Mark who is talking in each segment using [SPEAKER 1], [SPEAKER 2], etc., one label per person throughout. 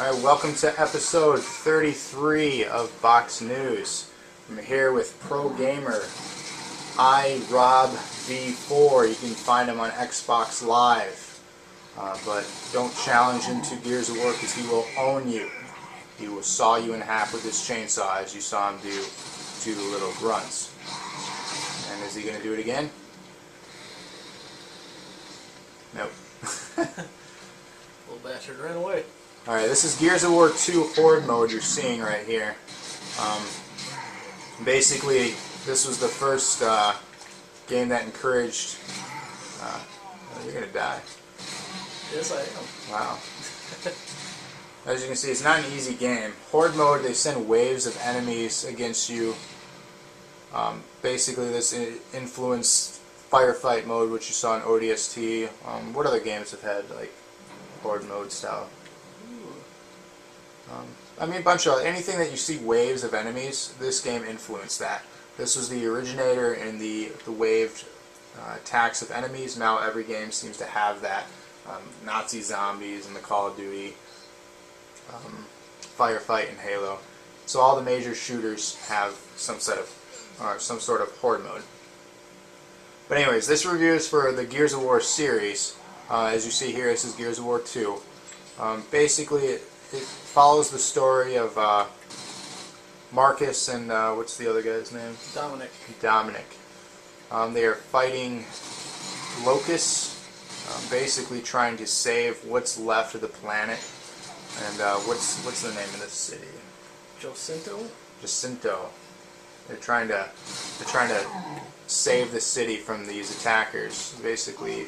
[SPEAKER 1] Alright, welcome to episode 33 of Box News. I'm here with pro gamer iRobV4. You can find him on Xbox Live. But don't challenge him to Gears of War because he will own you. He will saw you in half with his chainsaw as you saw him do two little grunts. And is he going to do it again? Nope.
[SPEAKER 2] Little bastard ran away.
[SPEAKER 1] Alright, this is Gears of War 2 Horde mode you're seeing right here. Basically, this was the first game that encouraged... oh, you're going to die.
[SPEAKER 2] Yes, I am.
[SPEAKER 1] Wow. As you can see, it's not an easy game. Horde mode, they send waves of enemies against you. Basically, this influenced firefight mode, which you saw in ODST. What other games have had like Horde mode style? I mean, a bunch of anything that you see waves of enemies. This game influenced that. This was the originator in the waved attacks of enemies. Now every game seems to have that. Nazi zombies in the Call of Duty, Firefight in Halo. So all the major shooters have some sort of Horde mode. But anyways, this review is for the Gears of War series. As you see here, this is Gears of War 2. Basically, it follows the story of Marcus and what's the other guy's name? Dominic. They are fighting locusts, basically trying to save what's left of the planet. And what's the name of this city? Jacinto. They're trying to save the city from these attackers. Basically,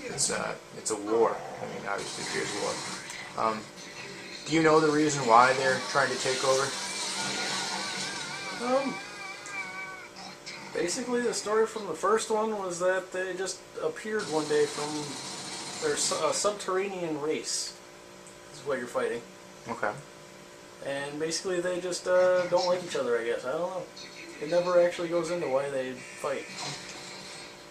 [SPEAKER 1] it's a war. I mean, obviously, Gears of War. Do you know the reason why they're trying to take over?
[SPEAKER 2] Basically, the story from the first one was that they just appeared one day from their subterranean race. Is what you're fighting.
[SPEAKER 1] Okay.
[SPEAKER 2] And basically, they just don't like each other. I guess I don't know. It never actually goes into why they fight.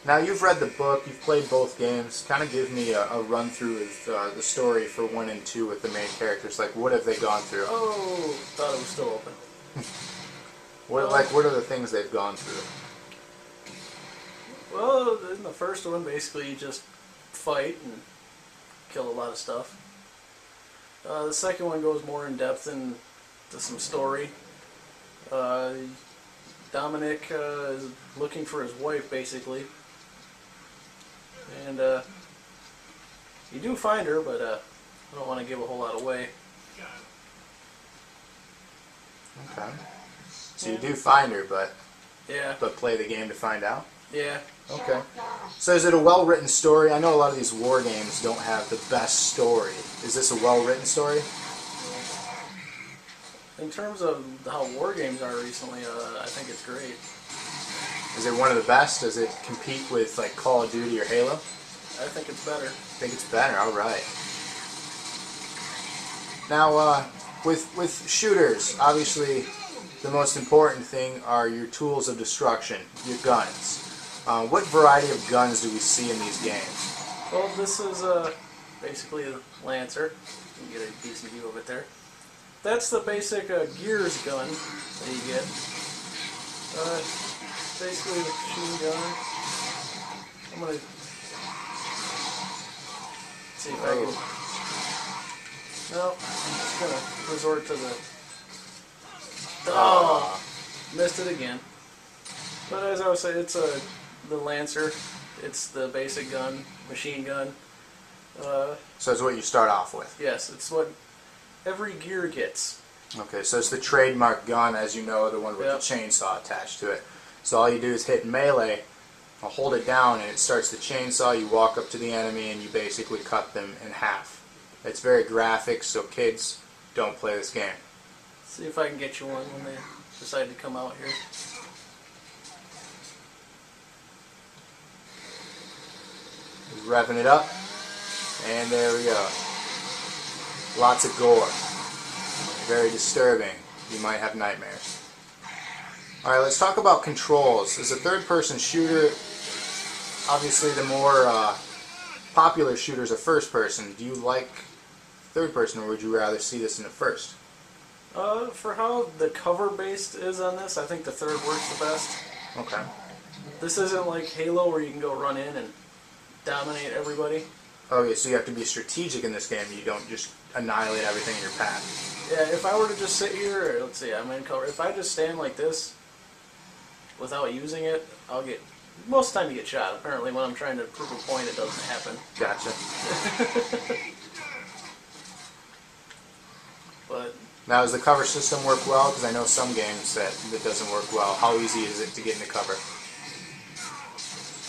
[SPEAKER 1] Now, you've read the book, you've played both games. Kind of give me a run-through of the story for 1 and 2 with the main characters. Like, what have they gone through?
[SPEAKER 2] Oh, thought it was still open.
[SPEAKER 1] What are the things they've gone through?
[SPEAKER 2] Well, in the first one, basically, you just fight and kill a lot of stuff. The second one goes more in depth into some story. Dominic is looking for his wife, basically. And you do find her, but I don't want to give a whole lot away.
[SPEAKER 1] Okay. So you do find her, but
[SPEAKER 2] yeah.
[SPEAKER 1] But play the game to find out?
[SPEAKER 2] Yeah.
[SPEAKER 1] Okay. So is it a well-written story? I know a lot of these war games don't have the best story. Is this a well-written story?
[SPEAKER 2] In terms of how war games are recently, I think it's great.
[SPEAKER 1] Is it one of the best? Does it compete with like Call of Duty or Halo?
[SPEAKER 2] I think it's better.
[SPEAKER 1] I think it's better. All right. Now, with shooters, obviously, the most important thing are your tools of destruction, your guns. What variety of guns do we see in these games?
[SPEAKER 2] Well, this is basically a Lancer. You can get a decent view of it there. That's the basic Gears gun that you get. Basically the machine gun. I'm going to see if I can... No, I'm just going to resort to the... Oh! Missed it again. But as I was saying, it's the Lancer. It's the basic gun, machine gun.
[SPEAKER 1] So it's what you start off with?
[SPEAKER 2] Yes, it's what every gear gets.
[SPEAKER 1] Okay, so it's the trademark gun, as you know, the one with the chainsaw attached to it. So all you do is hit melee, hold it down, and it starts the chainsaw. You walk up to the enemy, and you basically cut them in half. It's very graphic, so kids, don't play this game.
[SPEAKER 2] See if I can get you one when they decide to come out here.
[SPEAKER 1] Just revving it up, and there we go. Lots of gore. Very disturbing. You might have nightmares. Alright, let's talk about controls. As a third-person shooter, obviously the more popular shooters are first-person. Do you like third person, or would you rather see this in the first?
[SPEAKER 2] For how the cover based is on this, I think the third works the best.
[SPEAKER 1] Okay.
[SPEAKER 2] This isn't like Halo where you can go run in and dominate everybody.
[SPEAKER 1] Okay, so you have to be strategic in this game. You don't just annihilate everything in your path.
[SPEAKER 2] Yeah, if I were to just sit here, let's see, I'm in cover. If I just stand like this without using it, I'll get, most of the time you get shot. Apparently when I'm trying to prove a point, it doesn't happen.
[SPEAKER 1] Gotcha.
[SPEAKER 2] But
[SPEAKER 1] Now, does the cover system work well? Because I know some games that doesn't work well. How easy is it to get into cover?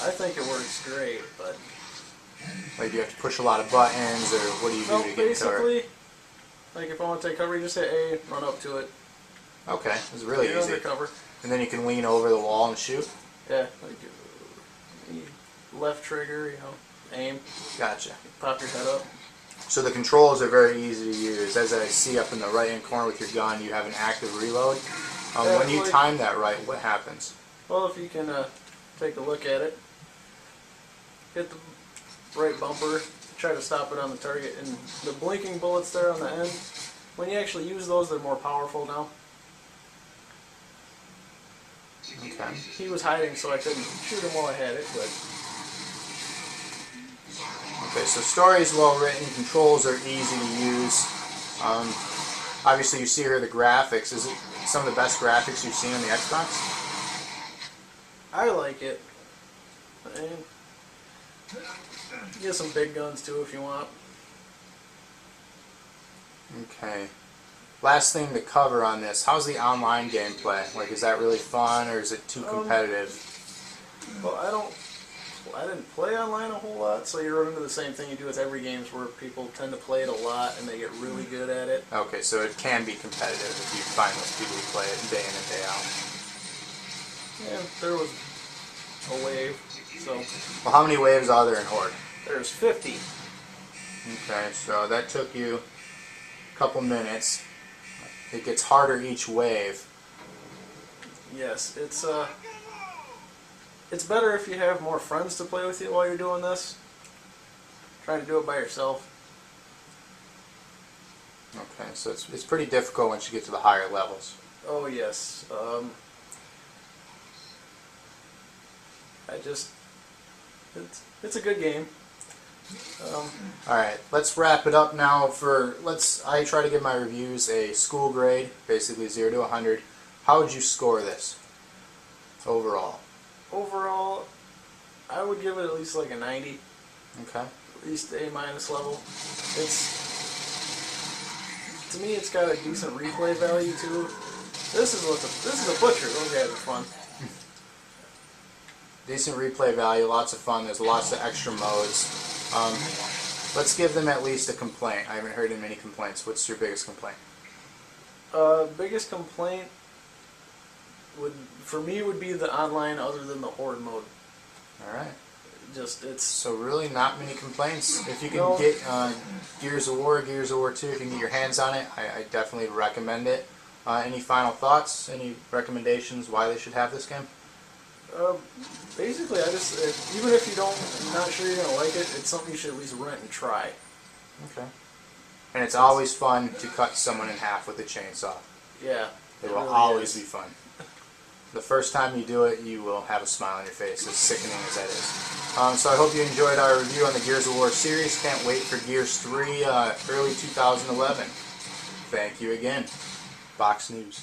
[SPEAKER 2] I think it works great, but...
[SPEAKER 1] Like, do you have to push a lot of buttons, or what do you do to get into cover?
[SPEAKER 2] Basically, like if I want to take cover, you just hit A, run up to it.
[SPEAKER 1] Okay, it's really
[SPEAKER 2] Get
[SPEAKER 1] easy.
[SPEAKER 2] under cover.
[SPEAKER 1] And then you can lean over the wall and shoot?
[SPEAKER 2] Yeah, like left trigger, you know, aim,
[SPEAKER 1] Gotcha.
[SPEAKER 2] pop your head up.
[SPEAKER 1] So the controls are very easy to use. As I see up in the right-hand corner with your gun, you have an active reload.
[SPEAKER 2] Yeah,
[SPEAKER 1] When you
[SPEAKER 2] like-
[SPEAKER 1] time that right, what happens?
[SPEAKER 2] Well, if you can take a look at it, hit the right bumper, try to stop it on the target, and the blinking bullets there on the end, when you actually use those, they're more powerful now.
[SPEAKER 1] Okay.
[SPEAKER 2] He was hiding, so I couldn't shoot him while I had it, but
[SPEAKER 1] Okay, so story is well written, controls are easy to use. Obviously, you see here the graphics. Is it some of the best graphics you've seen on the Xbox?
[SPEAKER 2] I like it. And you get some big guns too if you want.
[SPEAKER 1] Okay. Last thing to cover on this, how's the online gameplay? Like, is that really fun, or is it too competitive?
[SPEAKER 2] Well, I didn't play online a whole lot, so you run into the same thing you do with every game where people tend to play it a lot and they get really good at it.
[SPEAKER 1] Okay, so it can be competitive if you find those people who play it day in and day out.
[SPEAKER 2] Yeah, there was a wave, so
[SPEAKER 1] Well, how many waves are there in Horde?
[SPEAKER 2] there's 50.
[SPEAKER 1] Okay, so that took you a couple minutes. It gets harder each wave.
[SPEAKER 2] Yes, it's better if you have more friends to play with you while you're doing this. Try to do it by yourself.
[SPEAKER 1] Okay, so it's pretty difficult once you get to the higher levels.
[SPEAKER 2] Oh yes. It's a good game.
[SPEAKER 1] Alright, let's wrap it up now. I try to give my reviews a school grade, basically 0 to 100. How would you score this overall?
[SPEAKER 2] Overall, I would give it at least like a 90.
[SPEAKER 1] Okay.
[SPEAKER 2] At least A- level. To me, it's got a decent replay value too. This is a butcher. Those guys are fun.
[SPEAKER 1] Decent replay value, lots of fun. There's lots of extra modes. Let's give them at least a complaint. I haven't heard of many complaints. What's your biggest complaint?
[SPEAKER 2] Biggest complaint for me would be the online, other than the horde mode.
[SPEAKER 1] All right.
[SPEAKER 2] It's
[SPEAKER 1] So really, not many complaints. If you can
[SPEAKER 2] No.
[SPEAKER 1] get Gears of War 2, if you can get your hands on it, I definitely recommend it. Any final thoughts? Any recommendations why they should have this game?
[SPEAKER 2] basically, even if you're not sure you're gonna like it, it's something you should at least rent and try.
[SPEAKER 1] Okay. And it's always fun to cut someone in half with a chainsaw.
[SPEAKER 2] Yeah,
[SPEAKER 1] It will
[SPEAKER 2] really
[SPEAKER 1] always
[SPEAKER 2] is.
[SPEAKER 1] be fun. The first time you do it, you will have a smile on your face, as sickening as that is. So I hope you enjoyed our review on the Gears of War series. Can't wait for Gears 3 early 2011. Thank you again. Box News.